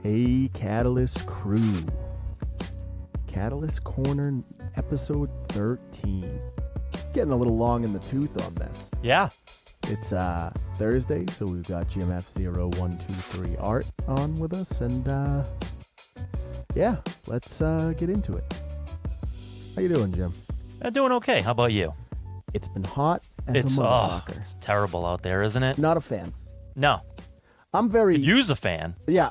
Hey, Catalyst crew. Catalyst Corner, episode 13. Getting a little long in the tooth on this. Yeah. It's Thursday, so we've got GMF0123 Art on with us, and yeah, let's get into it. How you doing, Jim? I'm doing okay. How about you? It's been hot as a motherfucker. It's terrible out there, isn't it? Not a fan. No. I'm very... Could use a fan. Yeah,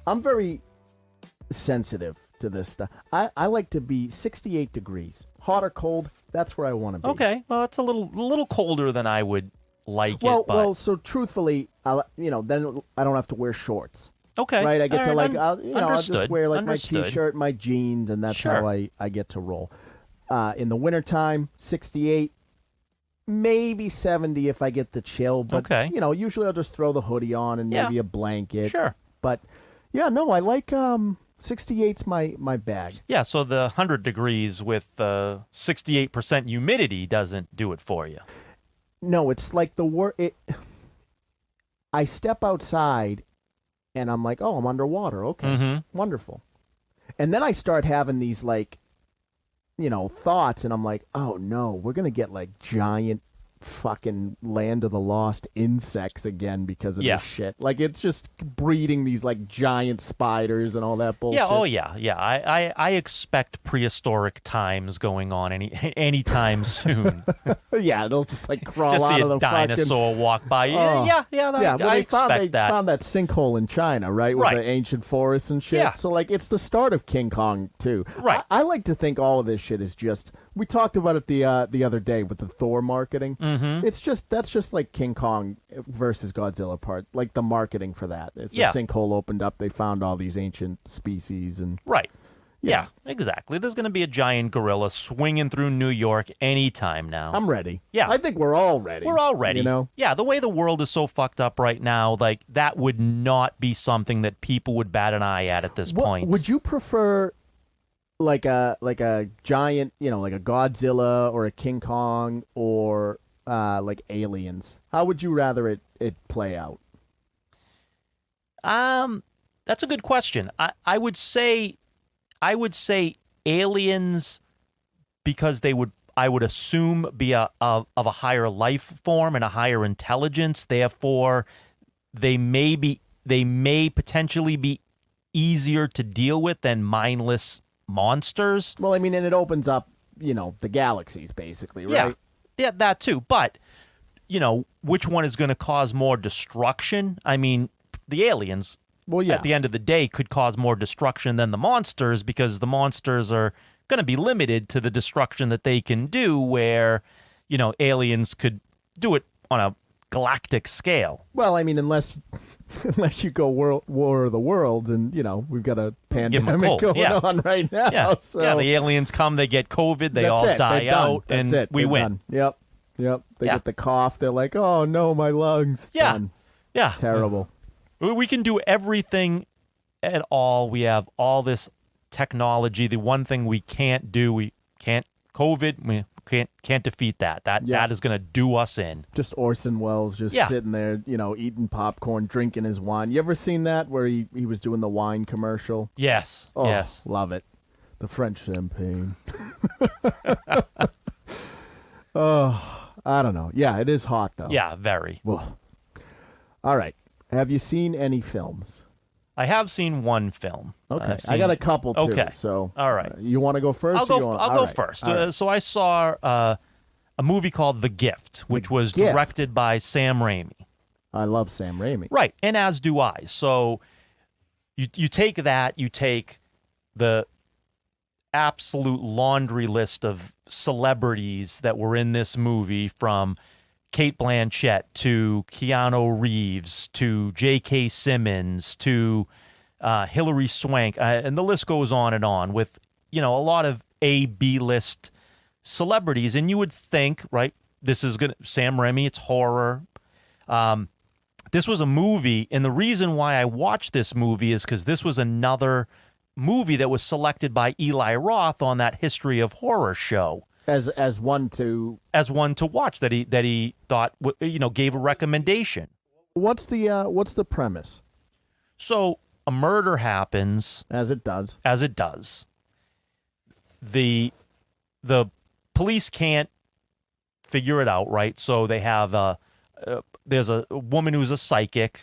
I'm very sensitive to this stuff. I like to be 68 degrees. Hot or cold, that's where I want to be. Okay. Well, it's a little colder than I would like it, but... Well, so truthfully, then I don't have to wear shorts. Okay. Right? I get to, right, I'll just wear, like, Understood. my T-shirt, my jeans, and that's Sure. how I get to roll. In the wintertime, 68, maybe 70 if I get the chill. But, Okay. Usually I'll just throw the hoodie on and Yeah. maybe a blanket. Sure. But, yeah, no, I like 68's my bag. Yeah, so the 100 degrees with 68% humidity doesn't do it for you. No, it's like I step outside and I'm like, oh, I'm underwater. Okay, Mm-hmm. wonderful. And then I start having these thoughts, and I'm like, oh no, we're going to get like giant fucking Land of the Lost insects again because of Yeah. this shit. Like, it's just breeding these like giant spiders and all that bullshit. Yeah, oh yeah. I expect prehistoric times going on anytime soon. Yeah, they'll just like crawl Just out see of a the dinosaur walk by. Oh. Yeah, well, I they expect that. found that sinkhole in China, right? With Right. the ancient forests and shit. Yeah. So, like, it's the start of King Kong, too. Right. I like to think all of this shit is just... We talked about it the other day with the Thor marketing. Mm-hmm. That's just like King Kong versus Godzilla part. Like, the marketing for that. As the Yeah. sinkhole opened up, they found all these ancient species and... Right. Yeah. Yeah, exactly. There's going to be a giant gorilla swinging through New York anytime now. I'm ready. Yeah. I think we're all ready. We're all ready. You know? Yeah, the way the world is so fucked up right now, like, that would not be something that people would bat an eye at this point. Would you prefer like a giant, like a Godzilla or a King Kong or like Aliens? How would you rather it play out? That's a good question. I would say aliens, because I would assume be of a higher life form and a higher intelligence. Therefore, they may potentially be easier to deal with than mindless monsters. Well, I mean, and it opens up, the galaxies basically, right? Yeah, that too. But, which one is going to cause more destruction? I mean, the aliens, Well, yeah. at the end of the day, could cause more destruction than the monsters, because the monsters are going to be limited to the destruction that they can do, where, aliens could do it on a galactic scale. Well, I mean, unless you go War of the Worlds, and we've got a Give 'em a pandemic cold, going yeah. on right now. Yeah, So yeah. The aliens come, they get COVID, they that's all it. die They're done. out, That's and it. we They're win. done. Yep. They Yeah. get the cough. They're like, oh no, my lungs. Yeah. Done. Yeah, Terrible. We can do everything at all. We have all this technology. The one thing we can't do, we can't defeat that. Yeah. That is going to do us in. Just Orson Welles just Yeah. sitting there, eating popcorn, drinking his wine. You ever seen that where he was doing the wine commercial? Yes. Oh, Yes. love it. The French champagne. Oh, I don't know. Yeah, it is hot though. Yeah, very. Well, all right. Have you seen any films? I have seen one film. Okay, I've I got a seen- couple too. Okay. So, All right. You want to go 1st? I'll go first. All right. So I saw a movie called The Gift, which was Gift. directed by Sam Raimi. I love Sam Raimi. Right, and as do I. So you take that, you take the absolute laundry list of celebrities that were in this movie, from Kate Blanchett to Keanu Reeves to J.K. Simmons to Hilary Swank, and the list goes on with, a lot of A-B-list celebrities. And you would think, right, this is good. Sam Raimi, it's horror. This was a movie, and the reason why I watched this movie is because this was another movie that was selected by Eli Roth on that History of Horror show. As one to watch that he thought gave a recommendation. what's the premise? So a murder happens, As it does. as it does. The police can't figure it out, right? So they have there's a woman who's a psychic,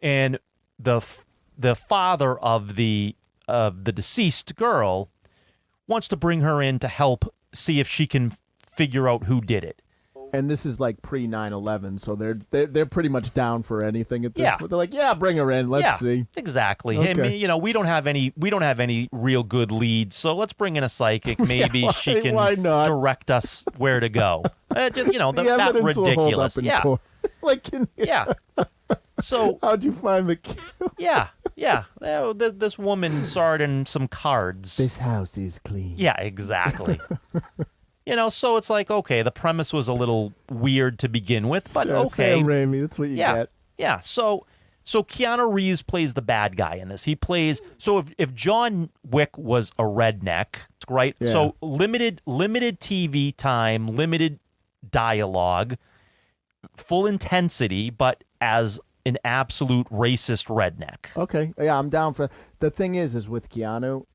and the father of the deceased girl wants to bring her in to help see if she can figure out who did it. And this is like pre 9/11, so they're pretty much down for anything at this Yeah. point. They're like, yeah, bring her in. Let's see. Exactly. Okay. I mean, we don't have any real good leads, so let's bring in a psychic. Maybe she can why not? direct us where to go. Just The that evidence will hold ridiculous. up in Yeah, court. Like, yeah. So how'd you find the kill? yeah. This woman saw it in some cards. This house is clean. Yeah, exactly. So it's like, okay, the premise was a little weird to begin with, but Sure, okay. Sam Raimi, that's what you get. Yeah. So Keanu Reeves plays the bad guy in this. He plays if John Wick was a redneck, right? Yeah. So limited TV time, limited dialogue, full intensity, but as an absolute racist redneck. Okay, yeah, I'm down for. The thing is with Keanu,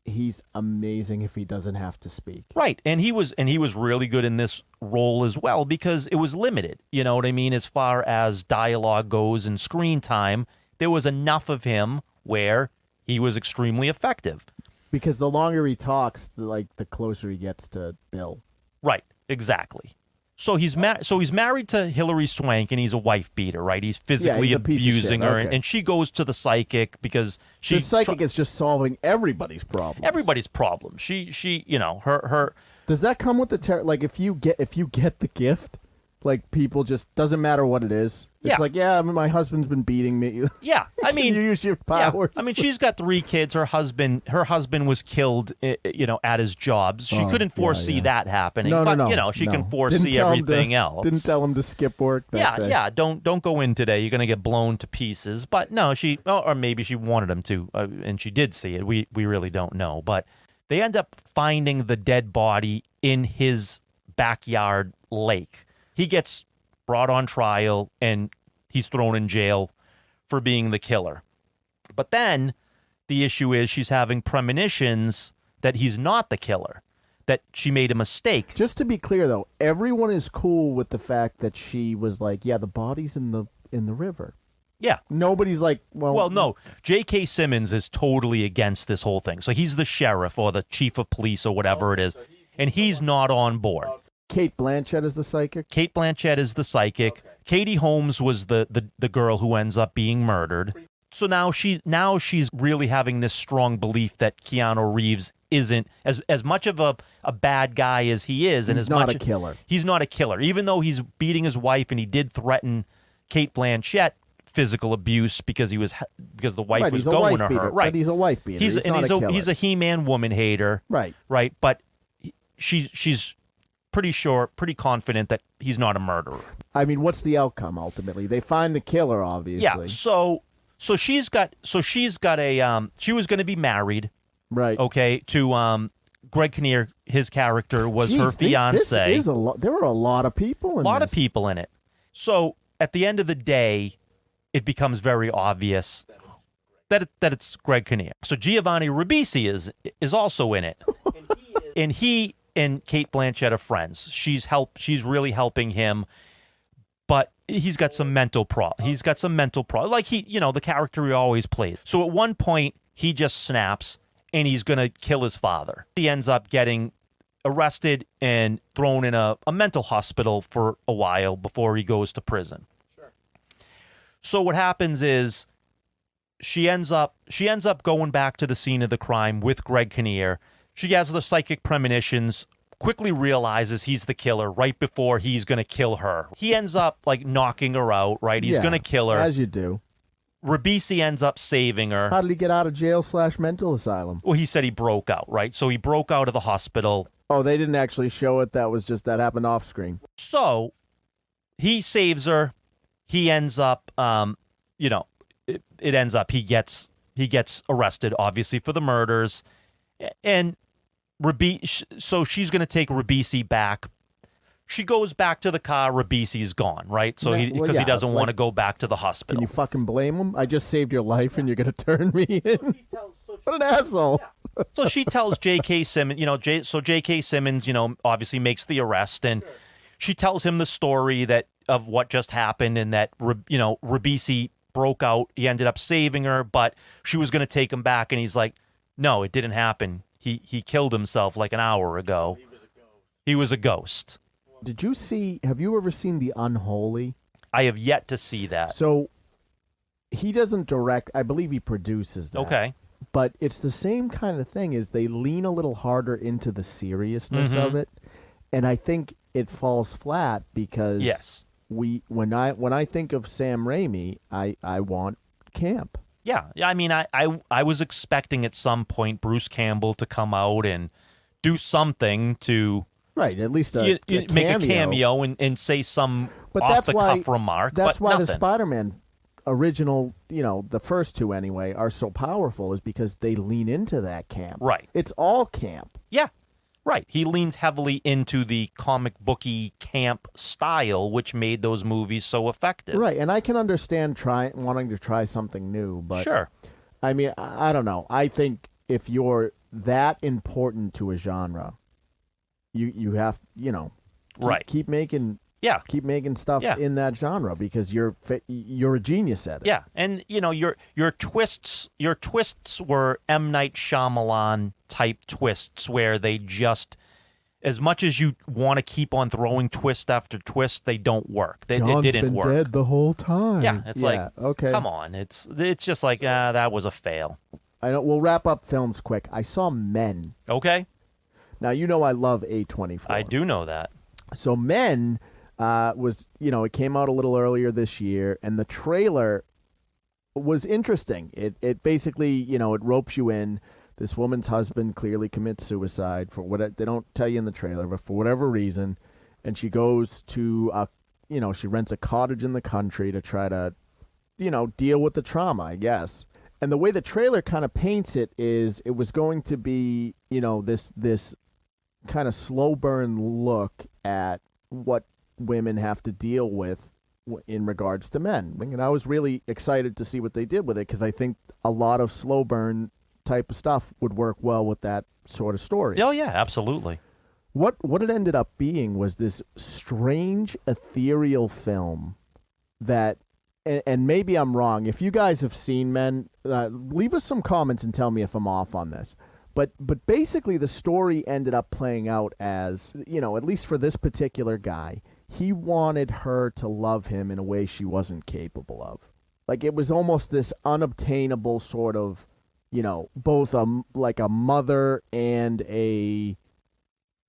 he's amazing if he doesn't have to speak. Right. And he was really good in this role as well because it was limited. You know what I mean? As far as dialogue goes and screen time, there was enough of him where he was extremely effective. Because the longer he talks, the closer he gets to Bill. Right. Exactly. So he's married to Hilary Swank, and he's a wife beater, right? He's physically he's a piece of abusing shit. her, Okay. and she goes to the psychic because The psychic is just solving everybody's problems. everybody's problem. She her Does that come with the like if you get the gift, like people just doesn't matter what it is. It's Yeah. like, yeah, my husband's been beating me. yeah. I mean, you use your yeah. powers. I mean, she's got 3 kids. Her husband was killed, at his job. She Oh, couldn't yeah, foresee yeah. that happening. no, but no, no. she no. can Didn't foresee tell him everything to, else. Didn't tell him to skip work. That day. Yeah. Don't go in today. You're gonna get blown to pieces. But no, or maybe she wanted him to, and she did see it. We really don't know. But they end up finding the dead body in his backyard lake. He gets brought on trial and he's thrown in jail for being the killer. But then the issue is she's having premonitions that he's not the killer, that she made a mistake. Just to be clear, though, everyone is cool with the fact that she was like, yeah, the body's in the river. Yeah. Nobody's like, Well, no. J.K. Simmons is totally against this whole thing. So he's the sheriff or the chief of police or whatever it is, and he's not on board. Kate Blanchett is the psychic. Kate Blanchett is the psychic. Okay. Katie Holmes was the girl who ends up being murdered. So now she's really having this strong belief that Keanu Reeves isn't as much of a bad guy as he is, and He's as not much a killer. He's not a killer, even though he's beating his wife and he did threaten Kate Blanchett physical abuse because the wife Right, was he's a going wife to beater. her. Right, But he's a wife beater. He's not a killer. he's a He-Man woman hater. Right. Right, but she's pretty confident that he's not a murderer. I mean, what's the outcome ultimately? They find the killer, obviously. Yeah. So she's got a she was going to be married, Right. okay, to Greg Kinnear. His character was her Jeez, fiance. This is a lot. There are a lot of people in A lot this. of people in it. So at the end of the day, it becomes very obvious that it's Greg Kinnear. So Giovanni Ribisi is also in it, and he and Kate Blanchett are friends. She's really helping him, but he's got some mental He's got some mental like the character he always played. So at one point he just snaps and he's gonna kill his father. He ends up getting arrested and thrown in a mental hospital for a while before he goes to prison. Sure. So what happens is she ends up going back to the scene of the crime with Greg Kinnear. She has the psychic premonitions, quickly realizes he's the killer right before he's going to kill her. He ends up knocking her out, right? He's going to kill her. As you do. Ribisi ends up saving her. How did he get out of jail / mental asylum? Well, he said he broke out, right? So he broke out of the hospital. Oh, they didn't actually show it. That happened off screen. So he saves her. He ends up, it ends up he gets arrested, obviously, for the murders, and so she's going to take Ribisi back she goes back to the car. Ribisi's gone, right? So Yeah, well, because he yeah, doesn't want to like, go back to the Can hospital. you fucking blame him? I just saved your life and you're going to turn me in? What an asshole. So she tells J.K. Simmons, so J.K. Simmons, obviously makes the arrest, and she tells him the story of what just happened, and that Ribisi broke out. He ended up saving her, but she was going to take him back, and he's like, "No, it didn't happen. He killed himself like an hour ago. He was a ghost." Have you ever seen The Unholy? I have yet to see that. So he doesn't direct, I believe he produces that. Okay. But it's the same kind of thing, is they lean a little harder into the seriousness of it. And I think it falls flat because Yes. when I think of Sam Raimi, I want camp. Yeah. I mean, I was expecting at some point Bruce Campbell to come out and do something to Right, at least make cameo. a cameo and say some But off that's the why cuff remark. That's but why nothing. the Spider-Man original, the first two anyway, are so powerful, is because they lean into that camp. Right. It's all camp. Yeah. Right. He leans heavily into the comic booky camp style, which made those movies so effective. Right, and I can understand wanting to try something new, but Sure. I mean, I don't know. I think if you're that important to a genre, you have, Right. keep making Yeah. stuff Yeah. in that genre, because you're a genius at it. Yeah. And your twists were M. Night Shyamalan type twists where they just, as much as you want to keep on throwing twist after twist, they don't work. It John's didn't been work. dead the whole time. Yeah, it's like, okay. come on. It's just like, that was a fail. I know. We'll wrap up films quick. I saw Men. Okay? Now I love A24. I do know that. So Men was, it came out a little earlier this year, and the trailer was interesting. It basically, it ropes you in. This woman's husband clearly commits suicide for what they don't tell you in the trailer, but for whatever reason, and she goes to she rents a cottage in the country to try to, deal with the trauma, I guess. And the way the trailer kind of paints it is, it was going to be, this kind of slow burn look at what women have to deal with in regards to men. And I was really excited to see what they did with it, because I think a lot of slow burn type of stuff would work well with that sort of story. Oh, yeah, absolutely. What it ended up being was this strange, ethereal film that, and maybe I'm wrong. If you guys have seen Men, leave us some comments and tell me if I'm off on this. But basically the story ended up playing out as, at least for this particular guy, he wanted her to love him in a way she wasn't capable of. Like, it was almost this unobtainable sort of, both like a mother and a,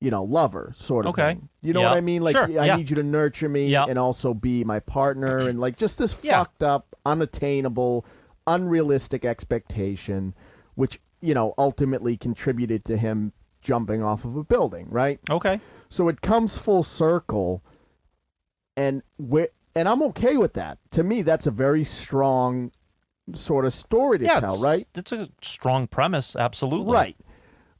lover sort of Okay. thing. You know Yeah. what I mean? Like, Sure. I Yeah. need you to nurture me Yeah. and also be my partner, and like just this Yeah. fucked up, unattainable, unrealistic expectation, which, ultimately contributed to him jumping off of a building, right? Okay. So it comes full circle, and I'm okay with that. To me, that's a very strong sort of story to tell, right? It's a strong premise, absolutely. Right.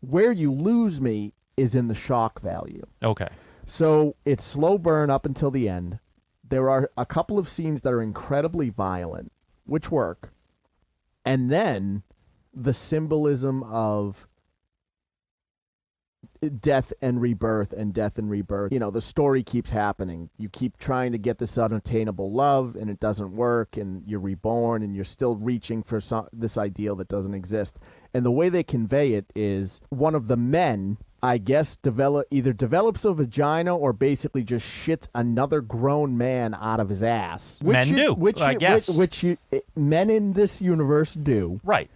Where you lose me is in the shock value. Okay. So it's slow burn up until the end. There are a couple of scenes that are incredibly violent, which work. And then the symbolism of death and rebirth. The story keeps happening. You keep trying to get this unattainable love, and it doesn't work, and you're reborn, and you're still reaching for this ideal that doesn't exist. And the way they convey it is one of the men, I guess, either develops a vagina or basically just shits another grown man out of his ass. Men do, I guess. Which men in this universe do. Right.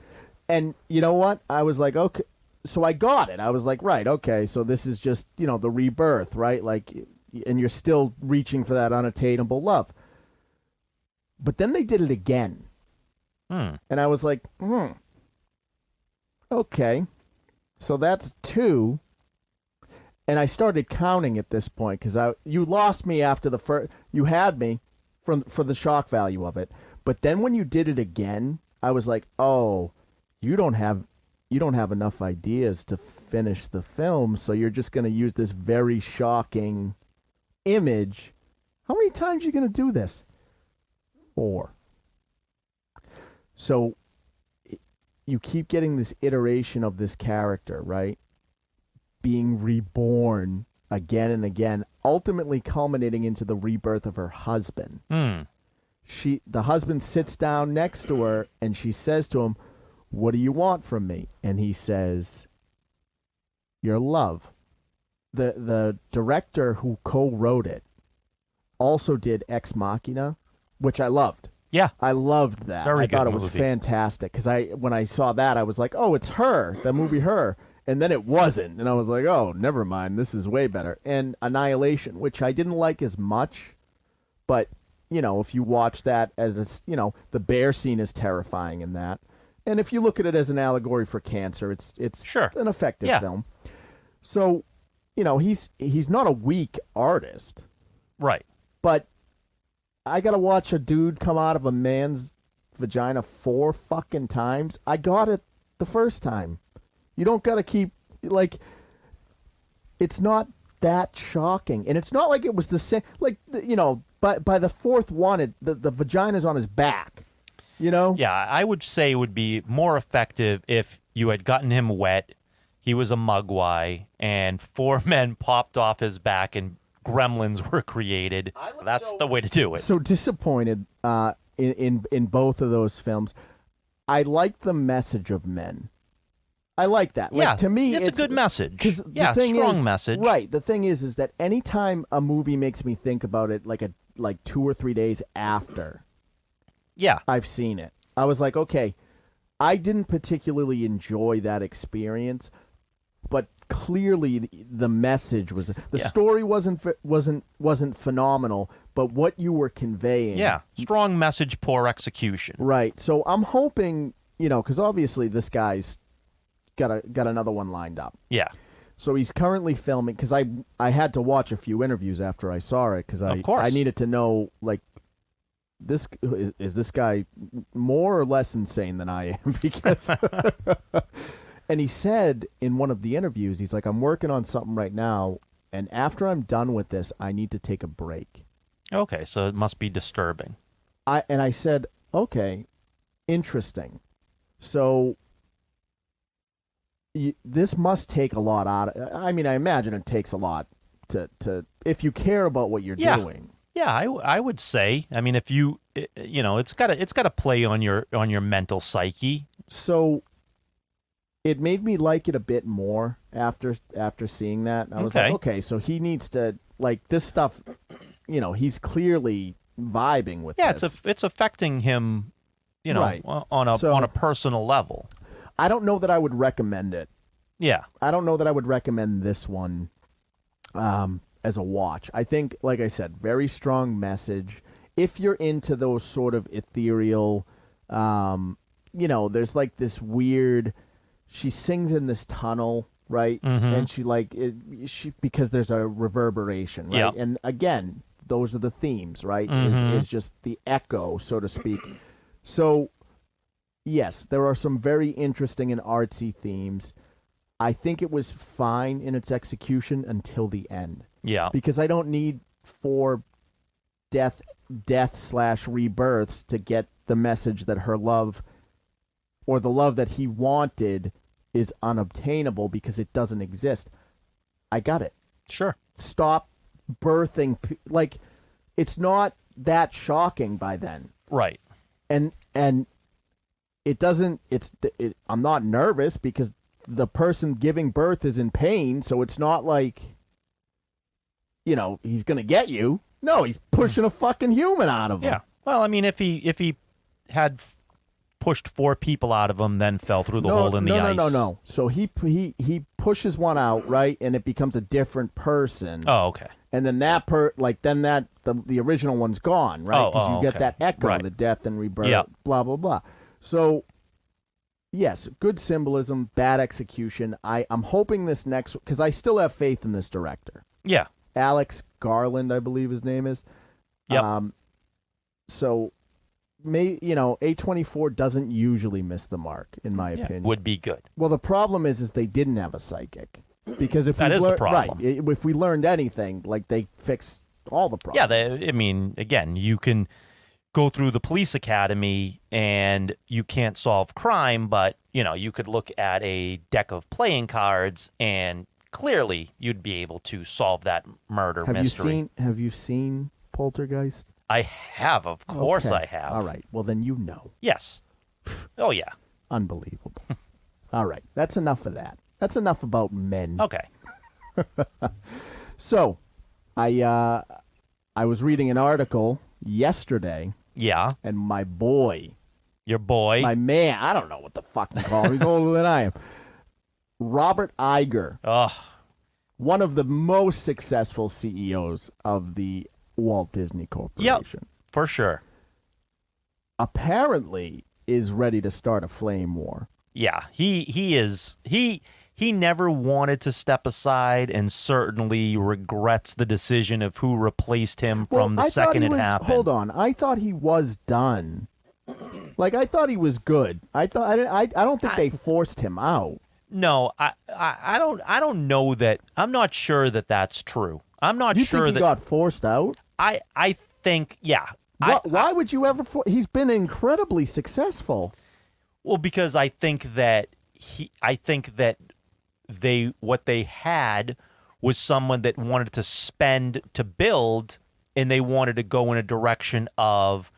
And you know what? I was like, okay. So I got it. I was like, right, okay. So this is just, the rebirth, right? Like, and you're still reaching for that unattainable love. But then they did it again. And I was like, okay. So that's 2. And I started counting at this point, because you lost me after the first. You had me for the shock value of it. But then when you did it again, I was like, oh, you don't have enough ideas to finish the film, so you're just going to use this very shocking image. How many times are you going to do this? 4. So you keep getting this iteration of this character, right? Being reborn again and again, ultimately culminating into the rebirth of her husband. The husband sits down next to her and she says to him, "What do you want from me?" And he says, "Your love." The director who co-wrote it also did Ex Machina, which I loved. Yeah. I loved that. Very I thought good it was movie. fantastic because when I saw that, I was like, "Oh, it's Her," the movie Her. And then it wasn't. And I was like, "Oh, never mind. This is way better." And Annihilation, which I didn't like as much, but, if you watch that as, the bear scene is terrifying in that. And if you look at it as an allegory for cancer, it's Sure. an effective Yeah. film. So, he's not a weak artist, Right. but I got to watch a dude come out of a man's vagina 4 fucking times. I got it the first time. You don't got to keep, it's not that shocking. And it's not like it was the same, by the 4th one, the vagina's on his back, Yeah, I would say it would be more effective if you had gotten him wet, he was a mugwai, and 4 men popped off his back and gremlins were created. That's the way to do it. So disappointed in both of those films. I like the message of Men. I like that. Yeah, To me, it's a good message. 'cause Yeah, the thing strong is, message. Right. The thing is that anytime a movie makes me think about it like 2 or 3 days after Yeah. I've seen it, I was like, okay, I didn't particularly enjoy that experience, but clearly the message was the story wasn't phenomenal, but what you were conveying. Yeah. Strong message, poor execution. Right. So I'm hoping, because obviously this guy's got another one lined up. Yeah. So he's currently filming because I had to watch a few interviews after I saw it because Of course. I needed to know is this guy more or less insane than I am because and he said in one of the interviews, he's like, "I'm working on something right now, and after I'm done with this, I need to take a break." Okay, so it must be disturbing. I said, "Okay, interesting." So this must take a lot out of, I mean, I imagine it takes a lot to if you care about what you're doing. Yeah, I would say. I mean, if you it's got to play on your mental psyche. So it made me like it a bit more after seeing that. I was like, okay, so he needs to this stuff, he's clearly vibing with this. It's affecting him, Right. on a personal level. I don't know that I would recommend it. Yeah. I don't know that I would recommend this one as a watch. I think, like I said, very strong message. If you're into those sort of ethereal, there's this weird, she sings in this tunnel, right? Mm-hmm. And she because there's a reverberation, right? Yep. And again, those are the themes, right? Mm-hmm. Is just the echo, so to speak. So, yes, there are some very interesting and artsy themes. I think it was fine in its execution until the end. Yeah. Because I don't need 4 death/rebirths to get the message that her love or the love that he wanted is unobtainable because it doesn't exist. I got it. Sure. Stop birthing. It's not that shocking by then. Right. And it doesn't, I'm not nervous because the person giving birth is in pain, so it's not like, he's going to get you. No, he's pushing a fucking human out of him. Yeah. Well, I mean, if he had pushed 4 people out of him, then fell through the hole in the ice. No. So he pushes one out, right, and it becomes a different person. Oh, okay. And then the original one's gone, right? Because you get that echo, right. The death and rebirth, Yep. blah, blah, blah. So, yes, good symbolism, bad execution. I'm hoping this next, because I still have faith in this director. Yeah. Alex Garland, I believe his name is. Yep. So, A24 doesn't usually miss the mark, in my opinion. Would be good. Well, the problem is they didn't have a psychic. Because if That we is the problem. Right, if we learned anything, they fix all the Yeah, problems. I mean, again, you can go through the police academy and you can't solve crime, but you could look at a deck of playing cards and clearly you'd be able to solve that murder mystery. Have you seen Poltergeist? I have, of course, Okay. I have. All right. Well, then you know. Yes. Oh yeah. Unbelievable. All right. That's enough of that. That's enough about men. Okay. So, I was reading an article yesterday, Yeah. and my boy, Your boy. my man, I don't know what the fuck to call him. He's older than I am. Robert Iger, Ugh. one of the most successful CEOs of the Walt Disney Corporation, For sure. apparently is ready to start a flame war. Yeah. He never wanted to step aside and certainly regrets the decision of who replaced him from the I thought second he it was, happened. Hold on, I thought he was done. Like I thought he was good. I don't think they forced him out. No, I don't know that. I'm not sure that that's true. I'm not You sure think he that got forced out? I think yeah. Why would you ever? He's been incredibly successful. Well, because I think that what they had was someone that wanted to spend to build, and they wanted to go in a direction of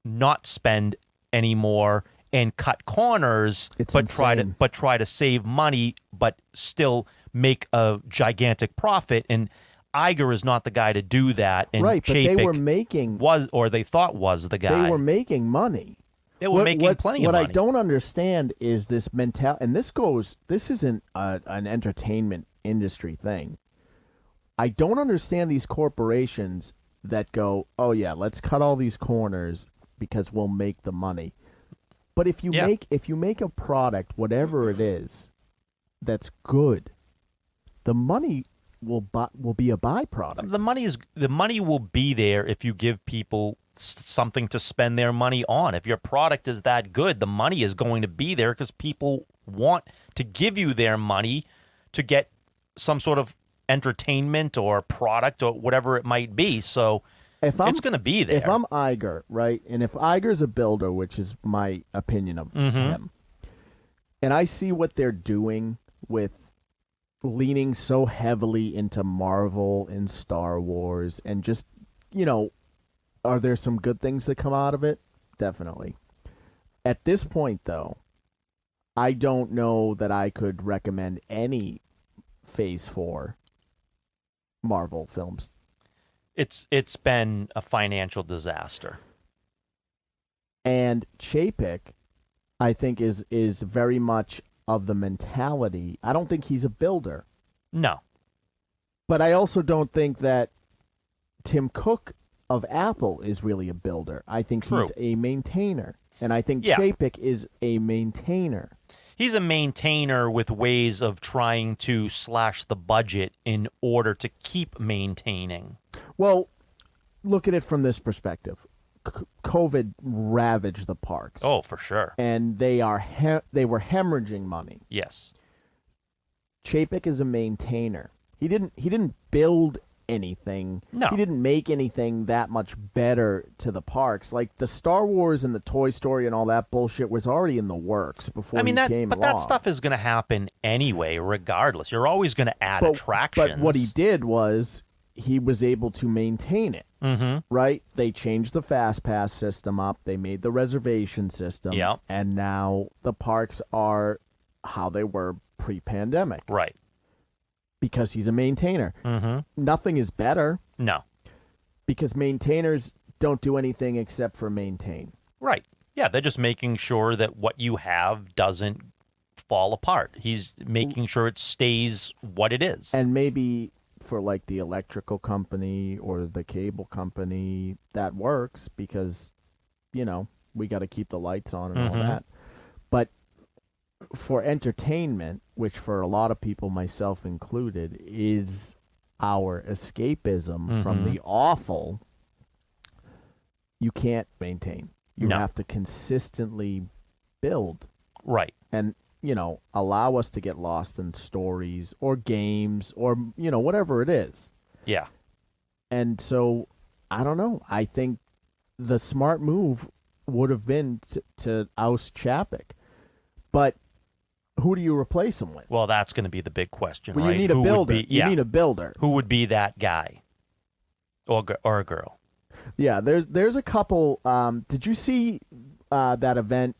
not spend anymore and cut corners, It's but insane. try to save money, but still make a gigantic profit. And Iger is not the guy to do that. And Right, but they Chapek were making they thought was the guy. they were making money. They were making plenty of money. money. What I don't understand is this mentality, and this isn't an entertainment industry thing. I don't understand these corporations that go, oh yeah, let's cut all these corners because we'll make the money. But if you make a product, whatever it is, that's good, the money will be a byproduct. The money will be there if you give people something to spend their money on. If your product is that good, the money is going to be there because people want to give you their money to get some sort of entertainment or product or whatever it might be. So it's going to be there. If I'm Iger, right, and if Iger's a builder, which is my opinion of him, and I see what they're doing with leaning so heavily into Marvel and Star Wars, and just, are there some good things that come out of it? Definitely. At this point, though, I don't know that I could recommend any Phase 4 Marvel films. It's been a financial disaster. And Chapek, I think, is very much of the mentality. I don't think he's a builder. No. But I also don't think that Tim Cook of Apple is really a builder. I think True. he's a maintainer. And I think Yeah. Chapek is a maintainer. He's a maintainer with ways of trying to slash the budget in order to keep maintaining. Well, look at it from this perspective. COVID ravaged the parks. Oh, for sure. And they were hemorrhaging money. Yes. Chapek is a maintainer. He didn't build anything. No. He didn't make anything that much better to the parks. Like the Star Wars and the Toy Story and all that bullshit was already in the works before he came along. that stuff is going to happen anyway, regardless. You're always going to add attractions. But what he did was he was able to maintain it. Mm-hmm. Right? They changed the Fast Pass system up. They made the reservation system. Yep. And now the parks are how they were pre-pandemic. Right. Because he's a maintainer. Mm-hmm. Nothing is better No. because maintainers don't do anything except for maintain. Right. Yeah, they're just making sure that what you have doesn't fall apart. He's making sure it stays what it is. And maybe for like the electrical company or the cable company, that works because, we got to keep the lights on and all that. But for entertainment, which for a lot of people, myself included, is our escapism from the awful, you can't maintain. You No. have to consistently build Right. and, allow us to get lost in stories or games or, whatever it is. Yeah. And so I don't know. I think the smart move would have been to oust Chapek. But who do you replace him with? Well, that's going to be the big question, Well, right? you need a Who would builder. be- You need a builder. Who would be that guy? Or a girl? Yeah, there's a couple. Did you see that event,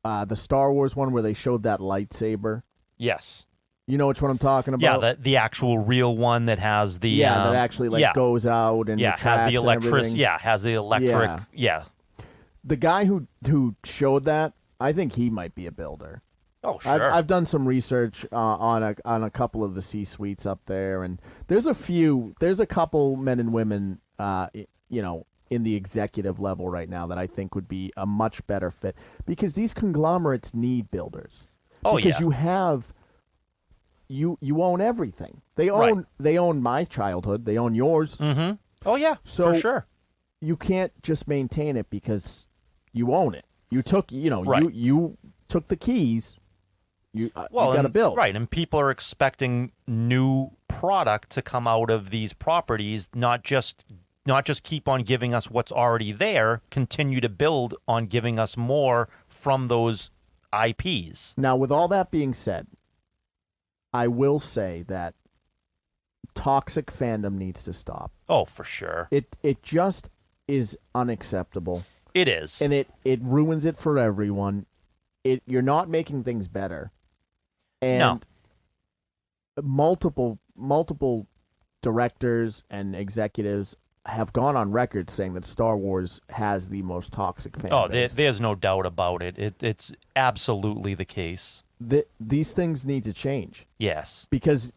the Star Wars one where they showed that lightsaber? Yes. You know which one I'm talking about? Yeah, the actual real one that has the that actually goes out and has retracts the and electric. everything. Yeah, has the electric. Yeah. The guy who showed that, I think he might be a builder. Oh, sure. I've done some research on a couple of the C-suites up there, and there's a couple men and women, in the executive level right now that I think would be a much better fit, because these conglomerates need builders. Oh, because yeah. you have you own everything. They own my childhood. They own yours. Mm-hmm. Oh, yeah. So for sure. you can't just maintain it because you own it. You took Right. you took the keys. You got to and- build. Right, and people are expecting new product to come out of these properties, not just keep on giving us what's already there, continue to build on giving us more from those IPs. Now, with all that being said, I will say that toxic fandom needs to stop. Oh, for sure. It just is unacceptable, It is. and it ruins it for everyone. You're not making things better, and multiple directors and executives have gone on record saying that Star Wars has the most toxic fan base. There's no doubt about it. It's absolutely the case. These things need to change. Yes. Because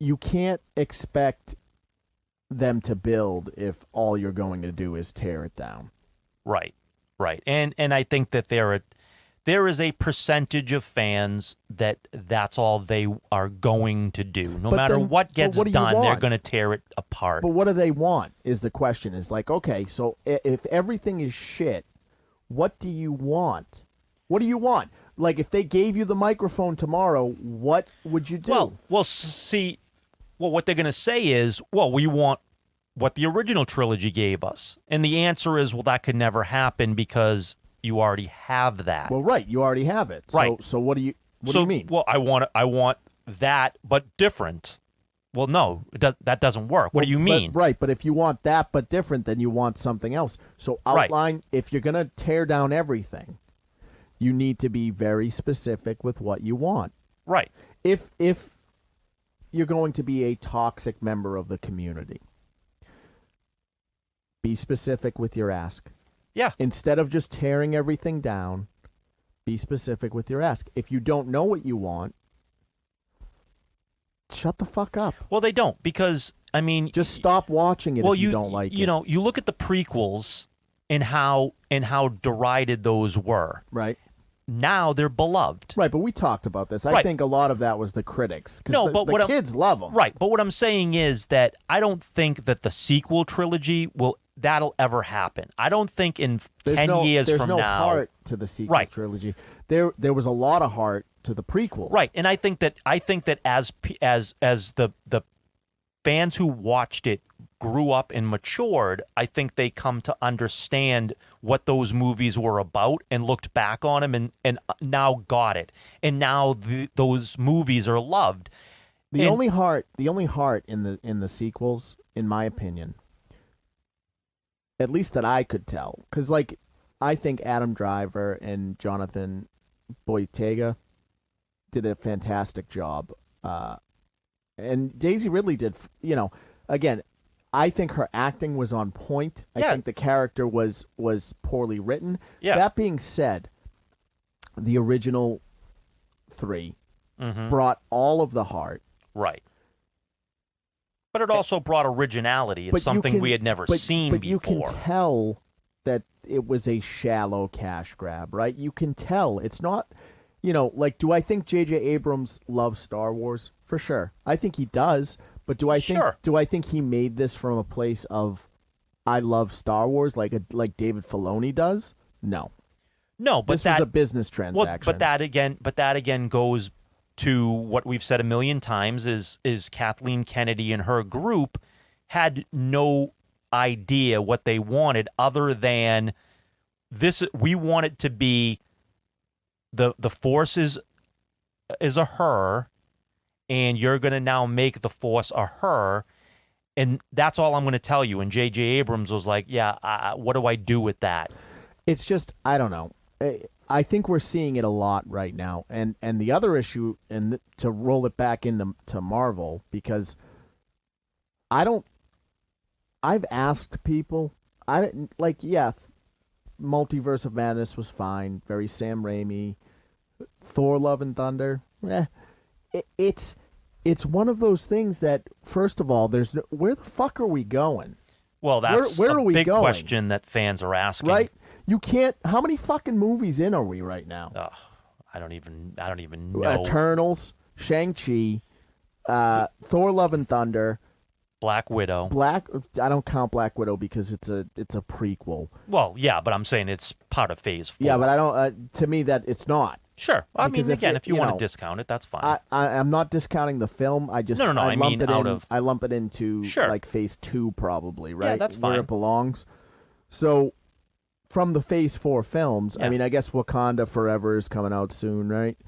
you can't expect them to build if all you're going to do is tear it down. Right. Right. And I think that there is a percentage of fans that's all they are going to do. No But matter then- what but gets what do you done, they're want? going to tear it apart. But what do they want is the question. Is like, okay, so if everything is shit, what do you want? What do you want? Like, if they gave you the microphone tomorrow, what would you do? Well, what they're going to say is, well, we want what the original trilogy gave us. And the answer is, well, that could never happen because you already have that. Well, right, you already have it. Right. So what do you mean? Well, I want that, but different. Well, no, that doesn't work. What do you mean? But if you want that but different, then you want something else. So outline, if you're going to tear down everything, you need to be very specific with what you want. Right. If you're going to be a toxic member of the community, be specific with your ask. Yeah. Instead of just tearing everything down, be specific with your ask. If you don't know what you want, shut the fuck up. Well, they don't, because, I mean... Just stop watching it if you don't like it. You know, you look at the prequels and how derided those were. Right. Now they're beloved. Right, but we talked about this. I Right. think a lot of that was the critics. 'Cause No, the, but the what kids love them. Right, but what I'm saying is that I don't think that the sequel trilogy that'll ever happen. I don't think in 10 years there's from no now. heart to the sequel Right. trilogy. There was a lot of heart to the prequels. Right, and I think that as the fans who watched it grew up and matured, I think they come to understand what those movies were about and looked back on them and now got it. And now those movies are loved. The And- only heart in the sequels, in my opinion, at least that I could tell, because like I think Adam Driver and Jonathan Boyega did a fantastic job, and Daisy Ridley did. Again, I think her acting was on point. I Yeah. think the character was poorly written. Yeah. That being said, the original 3 Mhm. brought all of the heart. Right. But it also brought originality. It's something we had never seen but before. you can tell that it was a shallow cash grab, right? You can tell. It's not, like, do I think J.J. Abrams loves Star Wars? For sure. I think he does. But do I think he made this from a place of I love Star Wars like David Filoni does? No. No, but This was a business transaction. But that again goes to what we've said a million times is Kathleen Kennedy and her group had no idea what they wanted other than this. We want it to be the Force is a her, and you're going to now make the Force a her, and that's all I'm going to tell you. And J.J. Abrams was like, yeah, what do I do with that? It's just, I don't know. I think we're seeing it a lot right now. And the other issue, and to roll it back into Marvel, because I've asked people, Multiverse of Madness was fine, very Sam Raimi. Thor: Love and Thunder, it's one of those things that, first of all, where the fuck are we going? Well, that's where a are we big going? question that fans are asking. Right? You can't. How many fucking movies in are we right now? I don't even know. Eternals, Shang-Chi, Thor: Love and Thunder, Black Widow. I don't count Black Widow because it's a prequel. Well, yeah, but I'm saying it's part of Phase 4. Yeah, but I don't. To me, that it's not. Sure. I mean, Because again, if you want know, to discount it, that's fine. I'm not discounting the film. I just No. I mean, I lump it into Sure. like Phase 2 probably, right? Yeah, that's Where fine. it belongs. So from the Phase 4 films, Yeah. I mean, I guess Wakanda Forever is coming out soon, right?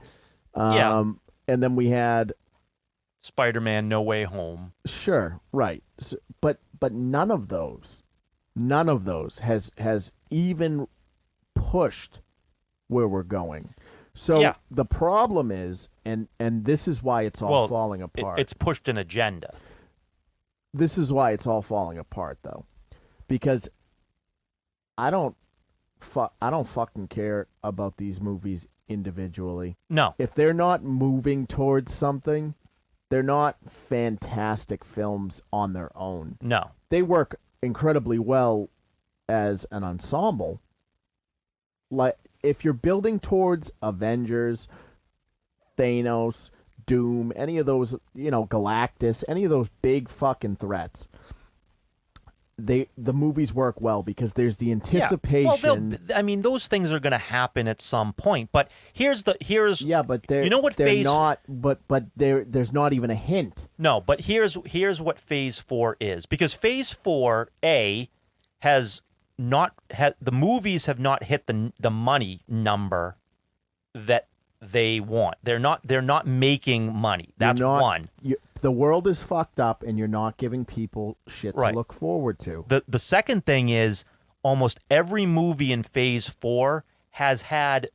Yeah. And then we had Spider-Man: No Way Home. sure, right. So, but none of those has even pushed where we're going. So Yeah. the problem is, and this is why it's all falling apart. It's pushed an agenda. This is why it's all falling apart, though, because I don't fucking care about these movies individually. No. If they're not moving towards something, they're not fantastic films on their own. No. They work incredibly well as an ensemble. Like, if you're building towards Avengers, Thanos, Doom, any of those, Galactus, any of those big fucking threats, the movies work well because there's the anticipation. Yeah. Well, those things are going to happen at some point. But here's but you know what they're phase not. But there's not even a hint. No, but here's what Phase 4 is, because Phase 4A has not had the movies have not hit the money number that they want. They're not making money. That's one. The world is fucked up, and you're not giving people shit to look forward to. The second thing is almost every movie in Phase 4 has had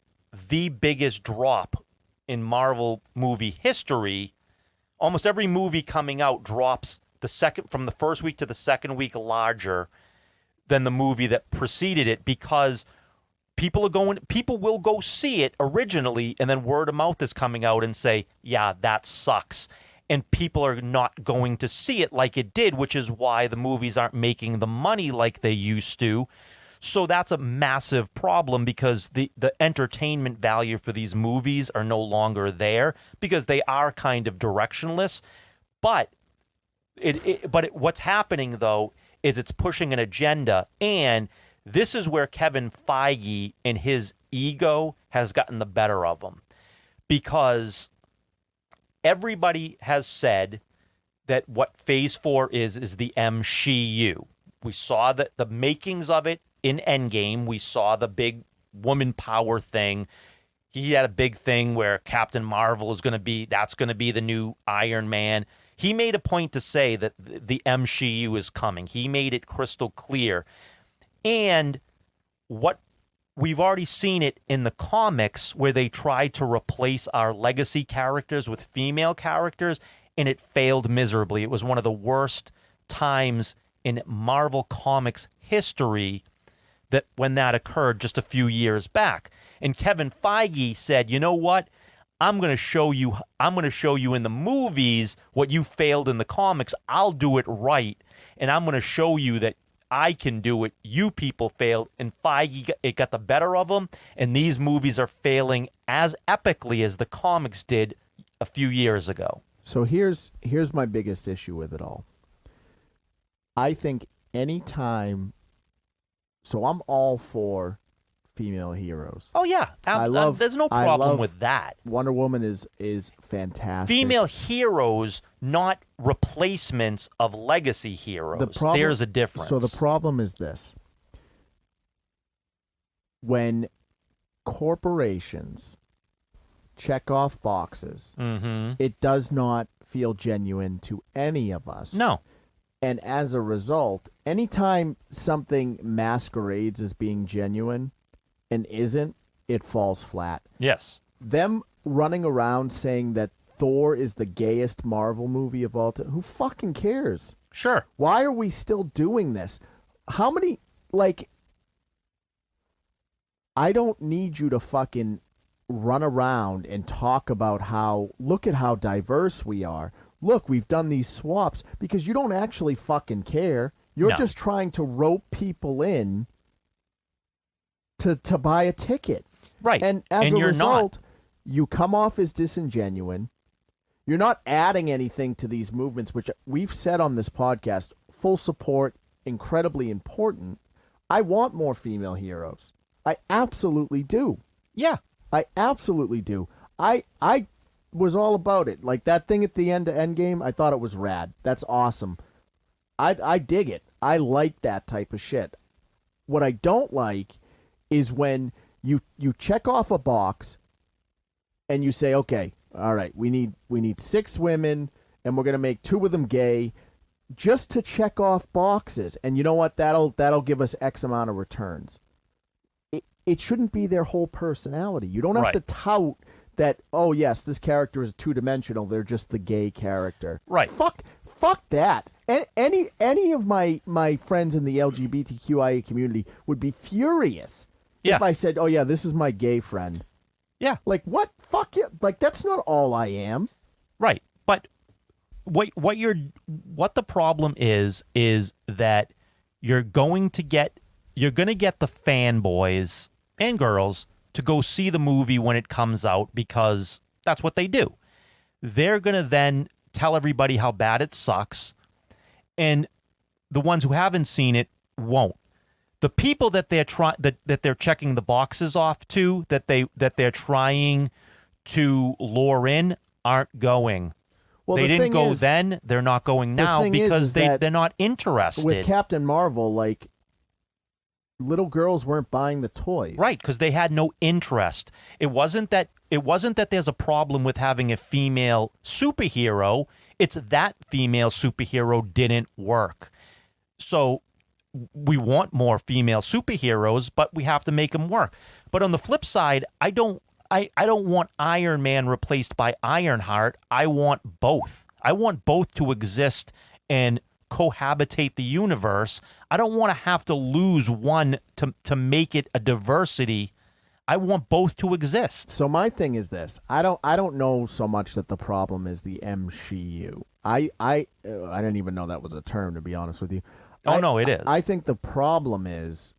the biggest drop in Marvel movie history. Almost every movie coming out drops from the first week to the second week larger than the movie that preceded it, because people will go see it originally, and then word of mouth is coming out and say, yeah, that sucks. And people are not going to see it like it did, which is why the movies aren't making the money like they used to. So that's a massive problem, because the entertainment value for these movies are no longer there, because they are kind of directionless. But what's happening, though, is it's pushing an agenda, and this is where Kevin Feige and his ego has gotten the better of him, because everybody has said that what Phase 4 is the MCU. We saw the makings of it in Endgame. We saw the big woman power thing. He had a big thing where Captain Marvel is going to be the new Iron Man. He made a point to say that the MCU is coming. He made it crystal clear. And what we've already seen it in the comics, where they tried to replace our legacy characters with female characters, and it failed miserably. It was one of the worst times in Marvel Comics history when that occurred just a few years back. And Kevin Feige said, you know what? I'm going to show you in the movies what you failed in the comics. I'll do it right. And I'm going to show you that I can do it. You people failed. And Feige, it got the better of them. And these movies are failing as epically as the comics did a few years ago. So here's my biggest issue with it all. I think anytime, so I'm all for female heroes. Oh yeah, there's no I problem love with that. Wonder Woman is fantastic. Female heroes, not replacements of legacy heroes. There's a difference. So the problem is this. When corporations check off boxes, it does not feel genuine to any of us. No. And as a result, anytime something masquerades as being genuine and isn't, it falls flat. Yes. Them running around saying that Thor is the gayest Marvel movie of all time, who fucking cares? Sure. Why are we still doing this? How many, like, I don't need you to fucking run around and talk about how, look at how diverse we are. Look, we've done these swaps, because you don't actually fucking care. You're No. just trying to rope people in to buy a ticket. Right. And as a you're result, you come off as disingenuine. You're not adding anything to these movements, which we've said on this podcast, full support, incredibly important. I want more female heroes. I absolutely do. Yeah. I absolutely do. I was all about it. Like that thing at the end of Endgame, I thought it was rad. That's awesome. I dig it. I like that type of shit. What I don't like is when you check off a box and you say, okay, all right, we need 6 women and we're gonna make 2 of them gay, just to check off boxes. And you know what? That'll give us X amount of returns. It shouldn't be their whole personality. You don't have to tout that, oh yes, this character is 2-dimensional. They're just the gay character. Right. Fuck that. Any of my friends in the LGBTQIA community would be furious if I said, oh yeah, this is my gay friend. Yeah. Like what? Fuck you. Like that's not all I am. Right. But what the problem is that you're going to get the fanboys and girls to go see the movie when it comes out, because that's what they do. They're going to then tell everybody how bad it sucks, and the ones who haven't seen it won't. The people that they're checking the boxes off to, that they're trying to lure in, aren't going. Well, they didn't go then, they're not going now, because they're not interested. With Captain Marvel, like, little girls weren't buying the toys. Right, because they had no interest. It wasn't that there's a problem with having a female superhero. It's that female superhero didn't work. So we want more female superheroes, but we have to make them work. But on the flip side, I don't want Iron Man replaced by Ironheart. I want both. I want both to exist and cohabitate the universe. I don't want to have to lose one to make it a diversity. I want both to exist. So my thing is this: I don't know so much that the problem is the MCU. I didn't even know that was a term, to be honest with you. No, it is. I think the problem is,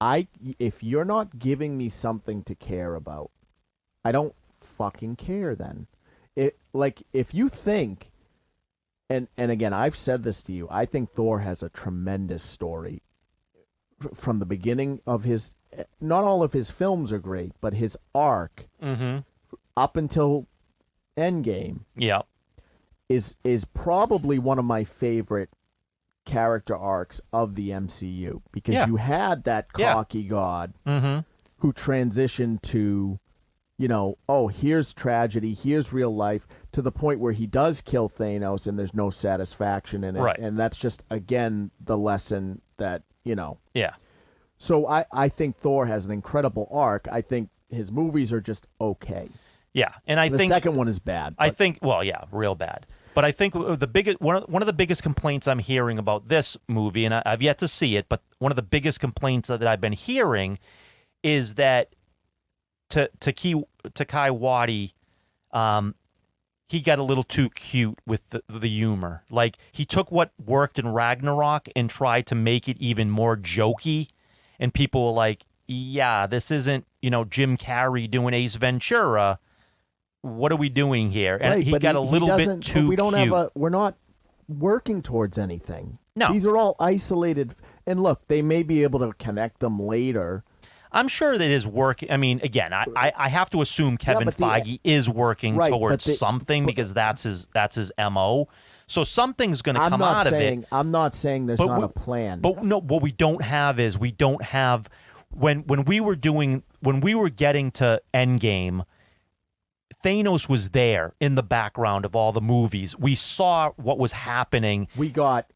if you're not giving me something to care about, I don't fucking care. Then, if you think. And again, I've said this to you. I think Thor has a tremendous story from the beginning of his. Not all of his films are great, but his arc up until Endgame, is probably one of my favorite character arcs of the MCU, because you had that cocky god who transitioned to, oh, here's tragedy, here's real life, to the point where he does kill Thanos and there's no satisfaction in it. Right. And that's just, again, the lesson that, Yeah. So I think Thor has an incredible arc. I think his movies are just okay. Yeah. And I The think second one is bad. I think, well, yeah, real bad. But I think one of the biggest complaints I'm hearing about this movie, and I've yet to see it, but one of the biggest complaints that I've been hearing is that Takai Waititi, he got a little too cute with the humor. Like, he took what worked in Ragnarok and tried to make it even more jokey, and people were like, yeah, this isn't, Jim Carrey doing Ace Ventura. What are we doing here? And right, he got a little bit too we don't cute. we're not working towards anything. No. These are all isolated. And look, they may be able to connect them later. I'm sure that is working. I mean, again, I have to assume Kevin but Feige is working Right, towards but something because that's his MO. So something's going to come out of it. I'm not saying there's not a plan. But no, what we don't have is when we were getting to Endgame, Thanos was there in the background of all the movies. We saw what was happening. we got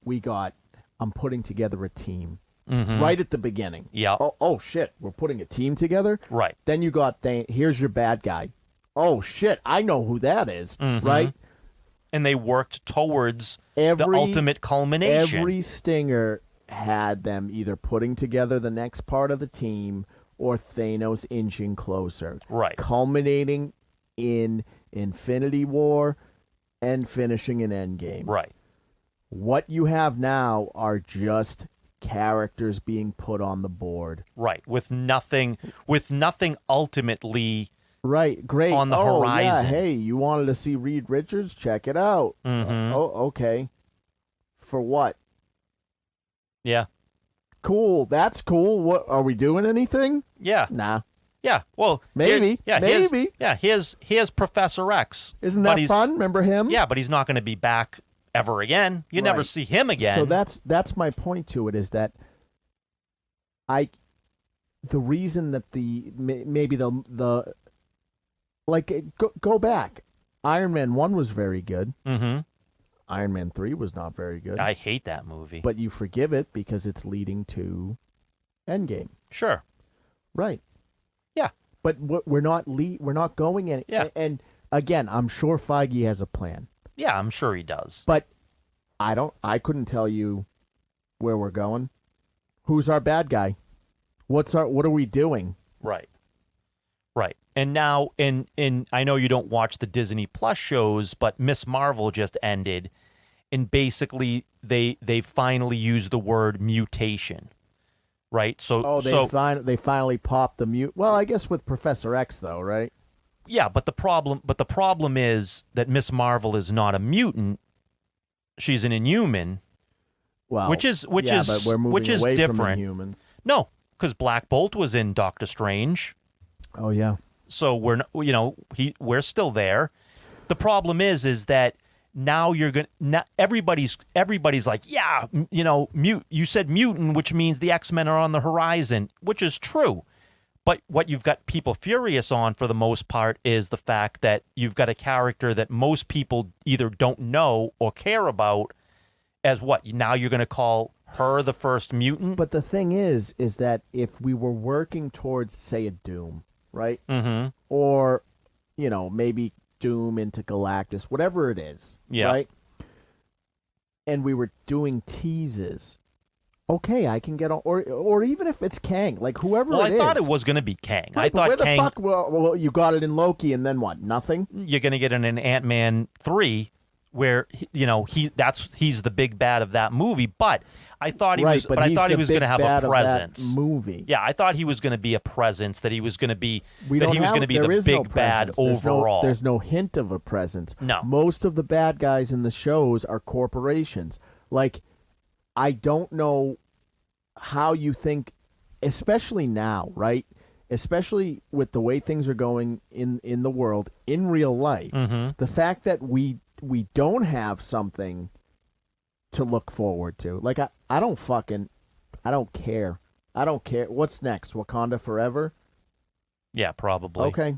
I'm putting together a team right at the beginning. Yeah. Oh shit, we're putting a team together? Right. Then you got here's your bad guy. Oh shit, I know who that is, right? And they worked towards the Every- ultimate culmination. Every stinger had them either putting together the next part of the team or Thanos inching closer. Right. Culminating in Infinity War and finishing in Endgame. Right. What you have now are just characters being put on the board. Right. With nothing ultimately. Right, great. On the horizon. Yeah, hey, you wanted to see Reed Richards? Check it out. Oh, okay. For what? Yeah. Cool. That's cool. What are we doing anything? Yeah. Nah. Yeah. Well, Maybe. Maybe. Here's Professor X. Isn't But that he's- fun? Remember him? Yeah, but he's not going to be back ever again. You never Right. see him again. So that's my point to it, is that the reason that maybe the like go back. Iron Man 1 was very good. Mm-hmm. Iron Man 3 was not very good. I hate that movie. But you forgive it because it's leading to Endgame. Sure. Right. Yeah. But we're not going in. Yeah. And again, I'm sure Feige has a plan. Yeah, I'm sure he does. But I couldn't tell you where we're going. Who's our bad guy? What are we doing? Right. Right. And now in I know you don't watch the Disney Plus shows, but Miss Marvel just ended, and basically they finally used the word mutation. Right? So they finally popped the mute. Well, I guess with Professor X though, right? yeah, but the problem is that Miss Marvel is not a mutant. She's an Inhuman. Well, Which is but we're moving away different. from Inhumans. No, because Black Bolt was in Doctor Strange. Oh yeah. So we're still there. The problem is that now everybody's like, yeah, you said mutant, which means the X-Men are on the horizon, which is true. But what you've got people furious on for the most part is the fact that you've got a character that most people either don't know or care about as what? Now you're going to call her the first mutant? But the thing is that if we were working towards, say, a Doom, right? Mm-hmm. Or, maybe Doom into Galactus, whatever it is, Yeah. right? And we were doing teases. Okay, I can get on, or even if it's Kang, like whoever Well, it is. I thought it was going to be Kang. Right, I but thought where Kang. the fuck? Well, you got it in Loki, and then what? Nothing. You're going to get in an Ant-Man 3 where he's the big bad of that movie, but I thought he was he's going the to big have bad a of that presence. movie. Yeah, I thought he was going to be a presence, that he was going to be There the is big no bad presence. overall. There's no hint of a presence. No. Most of the bad guys in the shows are corporations. Like, I don't know how you think, especially now, right? Especially with the way things are going in the world, in real life, the fact that we don't have something to look forward to. Like, I don't care. I don't care. What's next? Wakanda Forever? Yeah, probably. Okay.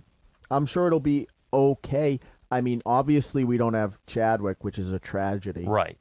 I'm sure it'll be okay. I mean, obviously we don't have Chadwick, which is a tragedy. Right.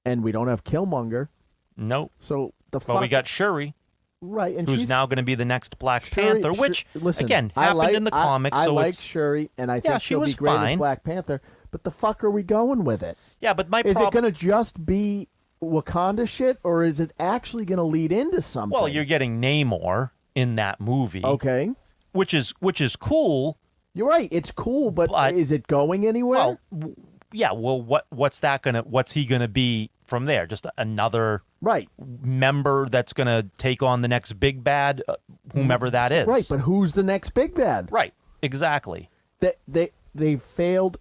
And we don't have Killmonger. Nope. So But we got Shuri, right, and who's she's now going to be the next Black Shuri- Panther, which, listen, again, I happened like- in the comics. I so like it's, Shuri, and I Yeah, think she she'll was be great as fine. Black Panther. But the fuck are we going with it? yeah, but my Is it problem. going to just be Wakanda shit, or is it actually going to lead into something? Well, you're getting Namor in that movie, okay. which is cool. You're right. It's cool, but is it going anywhere? Well, yeah. Well, what's he gonna be from there? Just another right. member that's gonna take on the next big bad, whomever that is. Right, but who's the next big bad? Right. Exactly. They failed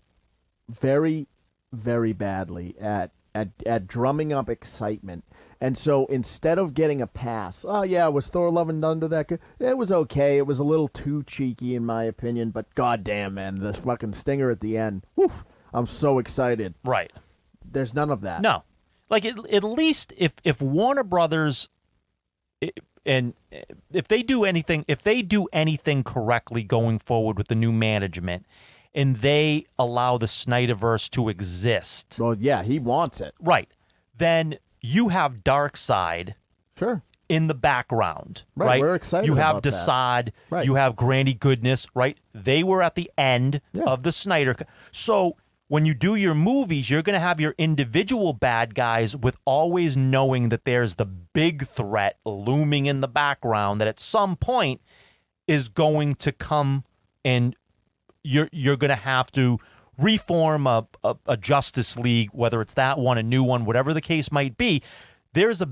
very, very badly at at drumming up excitement. And so instead of getting a pass, oh yeah, was Thor: Love and Thunder that good? It was okay. It was a little too cheeky in my opinion, but goddamn, man, the fucking stinger at the end. Whew, I'm so excited. Right. There's none of that. No. Like at least if Warner Brothers and if they do anything correctly going forward with the new management and they allow the Snyderverse to exist. Well, yeah, he wants it. Right. Then you have Darkseid Sure. in the background, Right, right? we're excited You have about that. Desaad, Right. you have Granny Goodness, right? They were at the end Yeah. of the Snyder. So when you do your movies, you're going to have your individual bad guys with always knowing that there's the big threat looming in the background that at some point is going to come, and you're going to have to reform a Justice League, whether it's that one, a new one, whatever the case might be. There is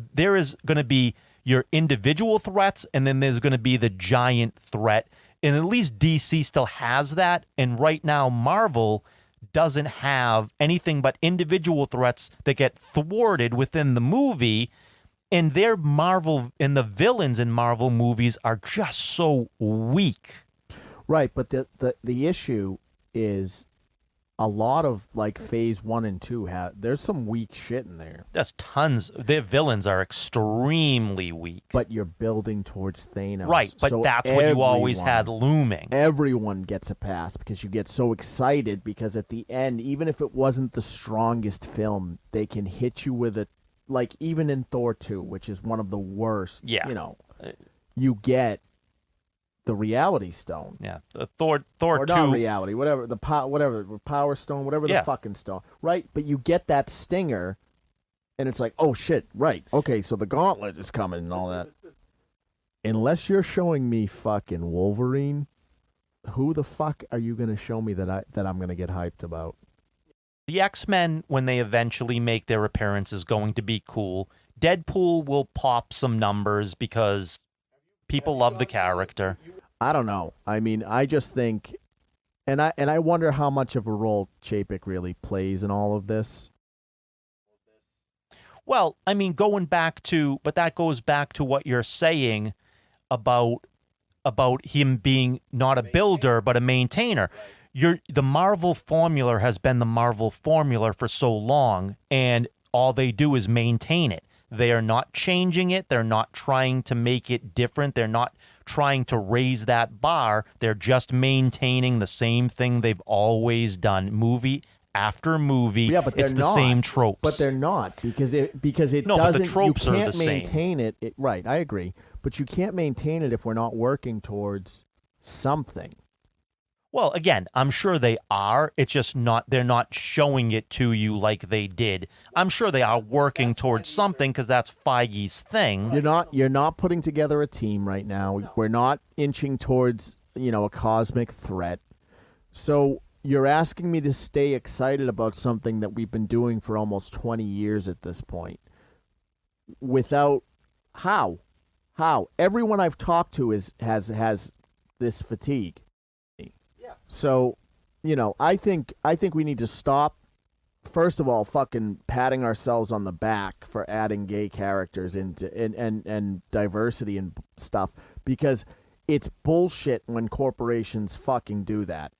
going to be your individual threats, and then there's going to be the giant threat. And at least DC still has that. And right now, Marvel doesn't have anything but individual threats that get thwarted within the movie. And their Marvel and the villains in Marvel movies are just so weak. Right, but the issue is a lot of like phase 1 and 2 there's some weak shit in there. There's tons. Their villains are extremely weak. But you're building towards Thanos. Right, but so that's what you always had looming. Everyone gets a pass because you get so excited because at the end, even if it wasn't the strongest film, they can hit you with it. Like even in Thor 2, which is one of the worst, Yeah. You get the Reality Stone. Yeah, Thor Or 2. not reality, whatever, whatever, Power Stone, whatever Yeah. the fucking stone. Right? But you get that stinger, and it's like, oh shit, right. Okay, so the gauntlet is coming and all that. Unless you're showing me fucking Wolverine, who the fuck are you going to show me that I'm going to get hyped about? The X-Men, when they eventually make their appearance, is going to be cool. Deadpool will pop some numbers because people love the character. I don't know. I mean, I just think, and I wonder how much of a role Chapek really plays in all of this. Well, I mean, but that goes back to what you're saying about him being not a builder but a maintainer. The Marvel formula has been the Marvel formula for so long, and all they do is maintain it. They are not changing it. They're not trying to make it different. They're not trying to raise that bar. They're just maintaining the same thing they've always done, movie after movie. Yeah, but it's they're the not. same tropes. But they're not because it No, but the doesn't. tropes you are can't the same. maintain it. Right, I agree. But you can't maintain it if we're not working towards something. Well, again, I'm sure they are. It's just they're not showing it to you like they did. I'm sure they are working towards something because that's Feige's thing. You're not putting together a team right now. We're not inching towards, a cosmic threat. So you're asking me to stay excited about something that we've been doing for almost 20 years at this point. Without how? Everyone I've talked to has this fatigue. So, I think we need to stop, first of all, fucking patting ourselves on the back for adding gay characters into and diversity and stuff, because it's bullshit when corporations fucking do that.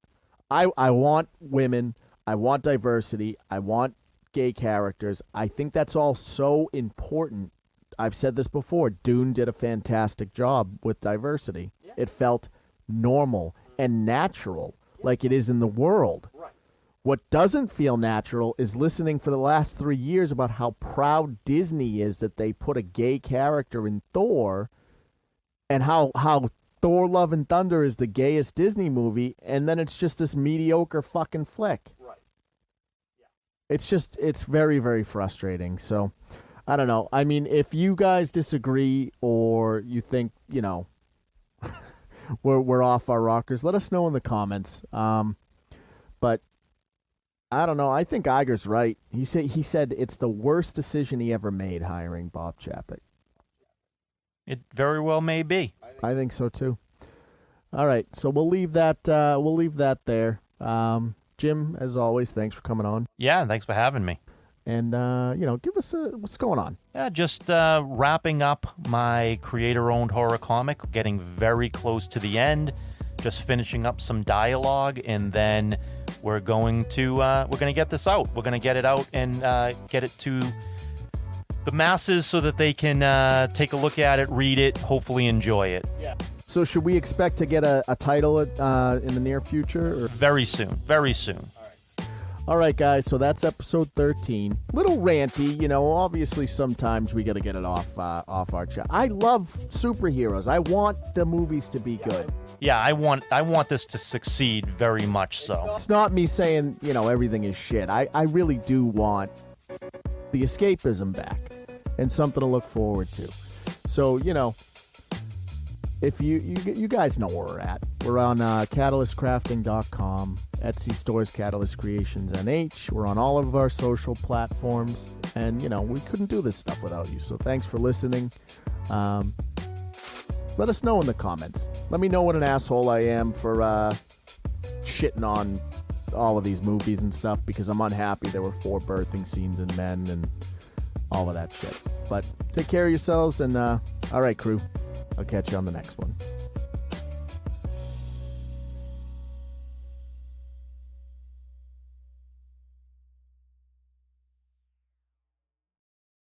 I want women, I want diversity, I want gay characters. I think that's all so important. I've said this before. Dune did a fantastic job with diversity. Yeah. It felt normal and natural, like it is in the world. Right. What doesn't feel natural is listening for the last 3 years about how proud Disney is that they put a gay character in Thor, and how Thor: Love and Thunder is the gayest Disney movie, and then it's just this mediocre fucking flick. Right. Yeah. It's very, very frustrating. So, I don't know. I mean, if you guys disagree or you think, we're off our rockers, let us know in the comments. But I don't know. I think Iger's right. He said it's the worst decision he ever made, hiring Bob Chapek. It very well may be. I think so too. All right, so we'll leave that there. Jim, as always, thanks for coming on. Yeah, thanks for having me. and give us what's going on. Just wrapping up my creator-owned horror comic, getting very close to the end, just finishing up some dialogue, and then we're going to get this out. We're going to get it out and get it to the masses so that they can take a look at it, read it, hopefully enjoy it. Yeah. So should we expect to get a title in the near future? Or? Very soon. Very soon. All right, guys. So that's episode 13. Little ranty, Obviously, sometimes we got to get it off our chest. I love superheroes. I want the movies to be good. Yeah, I want this to succeed very much so. It's not me saying everything is shit. I really do want the escapism back and something to look forward to. So if you guys know where we're at. We're on catalystcrafting.com, Etsy stores Catalyst Creations NH. We're on all of our social platforms, and we couldn't do this stuff without you. So thanks for listening. Let us know in the comments. Let me know what an asshole I am for shitting on all of these movies and stuff, because I'm unhappy there were 4 birthing scenes in Men and all of that shit. But take care of yourselves, and all right, crew. I'll catch you on the next one.